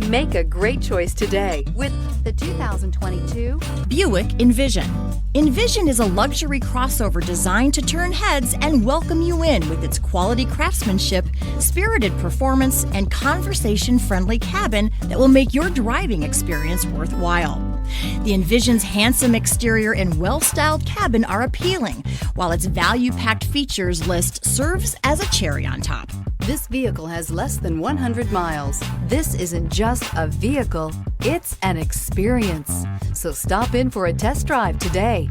Make a great choice today with the 2022 Buick Envision. Envision is a luxury crossover designed to turn heads and welcome you in with its quality craftsmanship, spirited performance, and conversation-friendly cabin that will make your driving experience worthwhile. The Envision's handsome exterior and well-styled cabin are appealing, while its value-packed features list serves as a cherry on top. This vehicle has less than 100 miles. This isn't just a vehicle, it's an experience. So stop in for a test drive today.